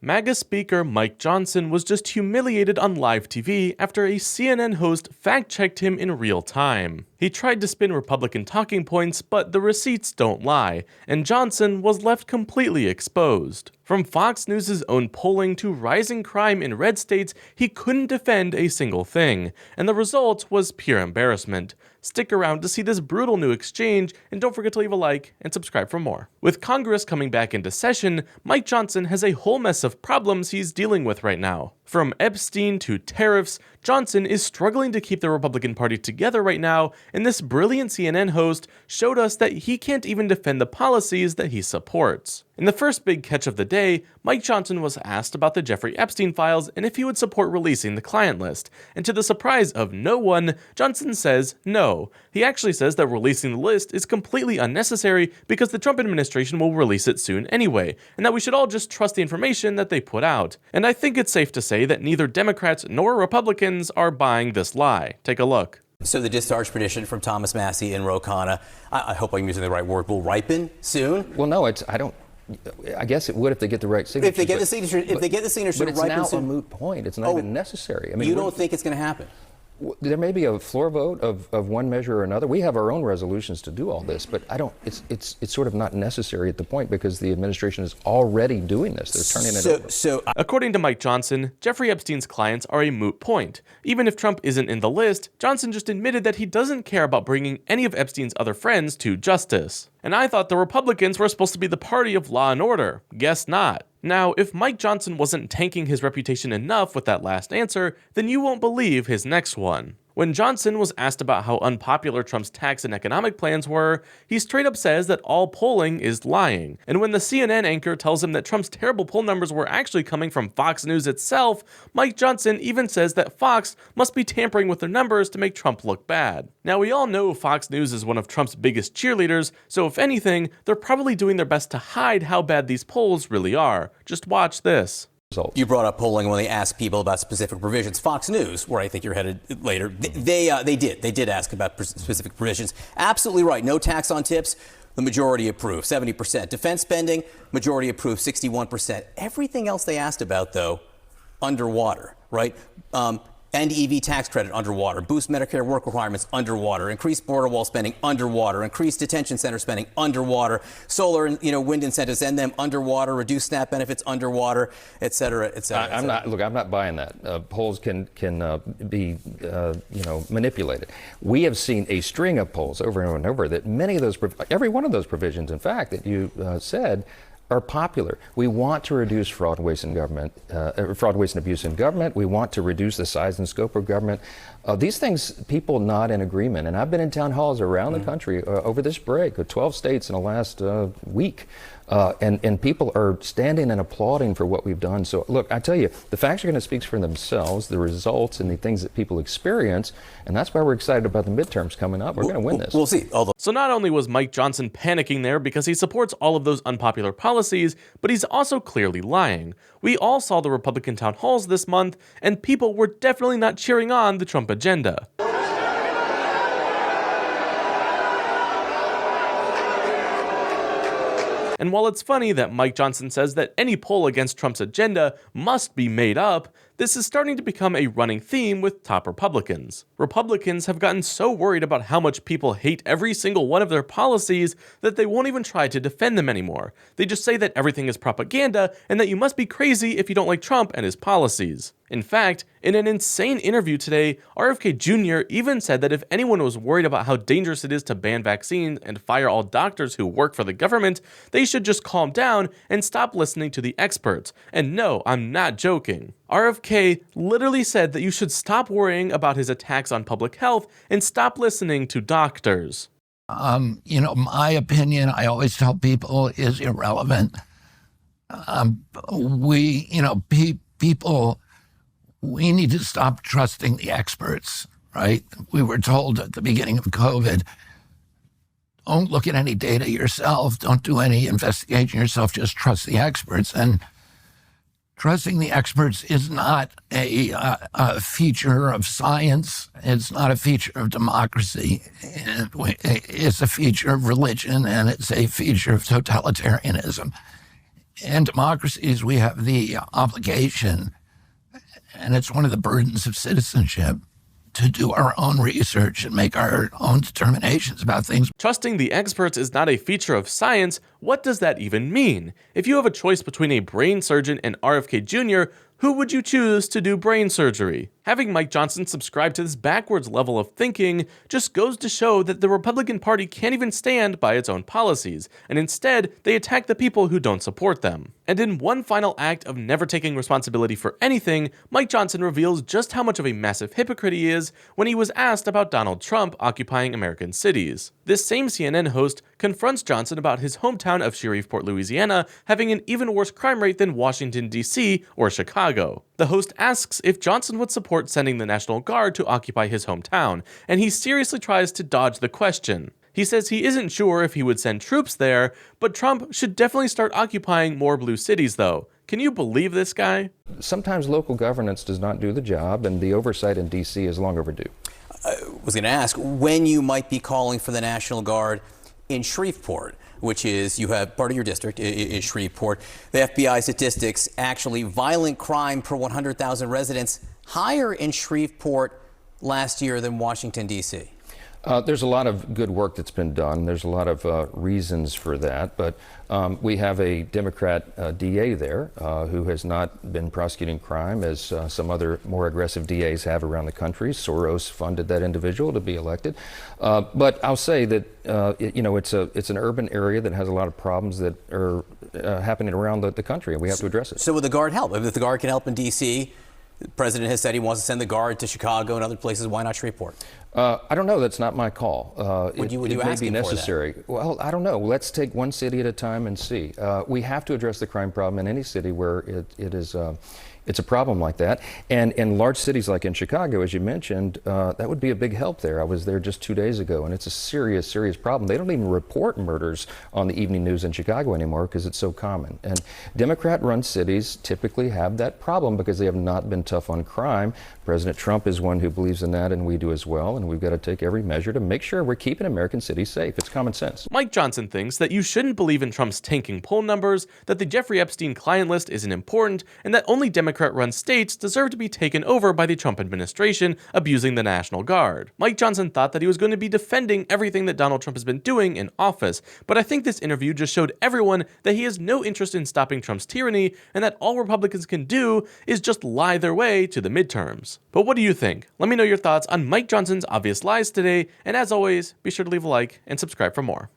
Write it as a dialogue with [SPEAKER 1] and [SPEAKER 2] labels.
[SPEAKER 1] MAGA speaker Mike Johnson was just humiliated on live TV after a CNN host fact-checked him in real time. He tried to spin Republican talking points, but the receipts don't lie, and Johnson was left completely exposed. From Fox News' own polling to rising crime in red states, he couldn't defend a single thing, and the result was pure embarrassment. Stick around to see this brutal new exchange, and don't forget to leave a like and subscribe for more. With Congress coming back into session, Mike Johnson has a whole mess of problems he's dealing with right now. From Epstein to tariffs, Johnson is struggling to keep the Republican Party together right now, and this brilliant CNN host showed us that he can't even defend the policies that he supports. In the first big catch of the day, Mike Johnson was asked about the Jeffrey Epstein files and if he would support releasing the client list, and to the surprise of no one, Johnson says no. He actually says that releasing the list is completely unnecessary because the Trump administration will release it soon anyway, and that we should all just trust the information that they put out. And I think it's safe to say that neither Democrats nor Republicans are buying this lie. Take a look.
[SPEAKER 2] So the discharge petition from Thomas Massie and Ro Khanna, I hope I'm using the right word, will ripen soon?
[SPEAKER 3] Well, no, I guess it would if they get the right signature.
[SPEAKER 2] If they get the signature, but
[SPEAKER 3] it's now a moot point. It's not even necessary.
[SPEAKER 2] I mean, you don't think it's going to happen?
[SPEAKER 3] There may be a floor vote of one measure or another. We have our own resolutions to do all this, but it's sort of not necessary at the point because the administration is already doing this. They're turning it over.
[SPEAKER 1] According to Mike Johnson, Jeffrey Epstein's clients are a moot point. Even if Trump isn't in the list, Johnson just admitted that he doesn't care about bringing any of Epstein's other friends to justice. And I thought the Republicans were supposed to be the party of law and order. Guess not. Now, if Mike Johnson wasn't tanking his reputation enough with that last answer, then you won't believe his next one. When Johnson was asked about how unpopular Trump's tax and economic plans were, he straight up says that all polling is lying. And when the CNN anchor tells him that Trump's terrible poll numbers were actually coming from Fox News itself, Mike Johnson even says that Fox must be tampering with their numbers to make Trump look bad. Now, we all know Fox News is one of Trump's biggest cheerleaders, so if anything, they're probably doing their best to hide how bad these polls really are. Just watch this.
[SPEAKER 2] You brought up polling when they asked people about specific provisions. Fox News, where I think you're headed later, they did ask about specific provisions. Absolutely right. No tax on tips. The majority approved, 70%. Defense spending, majority approved, 61%. Everything else they asked about, though, underwater, right? End EV tax credit underwater, boost Medicare work requirements underwater, increase border wall spending underwater, increase detention center spending underwater, solar and wind incentives, end them underwater, reduce SNAP benefits underwater, et cetera, et cetera.
[SPEAKER 3] I'm not buying that. Polls can be manipulated. We have seen a string of polls over and over that many of those, every one of those provisions, in fact, that you said, are popular. We want to reduce fraud, waste, and abuse in government. We want to reduce the size and scope of government. These things, people not in agreement. And I've been in town halls around the country over this break, 12 states in the last week. And people are standing and applauding for what we've done. So look, I tell you, the facts are going to speak for themselves, the results and the things that people experience. And that's why we're excited about the midterms coming up. We're going to win this.
[SPEAKER 2] We'll see.
[SPEAKER 1] So not only was Mike Johnson panicking there because he supports all of those unpopular policies, but he's also clearly lying. We all saw the Republican town halls this month, and people were definitely not cheering on the Trump agenda. And while it's funny that Mike Johnson says that any poll against Trump's agenda must be made up, this is starting to become a running theme with top Republicans. Republicans have gotten so worried about how much people hate every single one of their policies that they won't even try to defend them anymore. They just say that everything is propaganda and that you must be crazy if you don't like Trump and his policies. In fact, in an insane interview today, RFK Jr. even said that if anyone was worried about how dangerous it is to ban vaccines and fire all doctors who work for the government, they should just calm down and stop listening to the experts. And no, I'm not joking. RFK literally said that you should stop worrying about his attacks on public health and stop listening to doctors.
[SPEAKER 4] My opinion, I always tell people, is irrelevant. We need to stop trusting the experts, right? We were told at the beginning of COVID, don't look at any data yourself, don't do any investigation yourself, just trust the experts. And trusting the experts is not a feature of science. It's not a feature of democracy. It's a feature of religion, and it's a feature of totalitarianism. In democracies, we have the obligation, and it's one of the burdens of citizenship, to do our own research and make our own determinations about things.
[SPEAKER 1] Trusting the experts is not a feature of science. What does that even mean? If you have a choice between a brain surgeon and RFK Jr., who would you choose to do brain surgery? Having Mike Johnson subscribe to this backwards level of thinking just goes to show that the Republican Party can't even stand by its own policies, and instead they attack the people who don't support them. And in one final act of never taking responsibility for anything, Mike Johnson reveals just how much of a massive hypocrite he is when he was asked about Donald Trump occupying American cities. This same CNN host confronts Johnson about his hometown of Shreveport, Louisiana, having an even worse crime rate than Washington, D.C. or Chicago. The host asks if Johnson would support sending the National Guard to occupy his hometown, and he seriously tries to dodge the question. He says he isn't sure if he would send troops there, but Trump should definitely start occupying more blue cities though. Can you believe this guy?
[SPEAKER 3] Sometimes local governance does not do the job, and the oversight in D.C. is long overdue.
[SPEAKER 2] I was going to ask when you might be calling for the National Guard in Shreveport, which is, you have part of your district is Shreveport. The FBI statistics, actually violent crime per 100,000 residents, higher in Shreveport last year than Washington, D.C.
[SPEAKER 3] There's a lot of good work that's been done. There's a lot of reasons for that, but we have a Democrat DA there who has not been prosecuting crime as some other more aggressive DAs have around the country. Soros funded that individual to be elected. But I'll say that it's an urban area that has a lot of problems that are happening around the country, and we have to address it.
[SPEAKER 2] So would the Guard help? If the Guard can help in D.C., the president has said he wants to send the Guard to Chicago and other places. Why not Shreveport?
[SPEAKER 3] I don't know. That's not my call.
[SPEAKER 2] Would you
[SPEAKER 3] it may
[SPEAKER 2] ask
[SPEAKER 3] be
[SPEAKER 2] him for
[SPEAKER 3] necessary. Well, I don't know. Let's take one city at a time and see. We have to address the crime problem in any city where it is. It's a problem like that. And in large cities like in Chicago, as you mentioned, that would be a big help there. I was there just 2 days ago, and it's a serious, serious problem. They don't even report murders on the evening news in Chicago anymore because it's so common. And Democrat-run cities typically have that problem because they have not been tough on crime. President Trump is one who believes in that, and we do as well. And we've got to take every measure to make sure we're keeping American cities safe. It's common sense.
[SPEAKER 1] Mike Johnson thinks that you shouldn't believe in Trump's tanking poll numbers, that the Jeffrey Epstein client list isn't important, and that only Democrat-run states deserve to be taken over by the Trump administration abusing the National Guard. Mike Johnson thought that he was going to be defending everything that Donald Trump has been doing in office, but I think this interview just showed everyone that he has no interest in stopping Trump's tyranny and that all Republicans can do is just lie their way to the midterms. But what do you think? Let me know your thoughts on Mike Johnson's obvious lies today, and as always, be sure to leave a like and subscribe for more.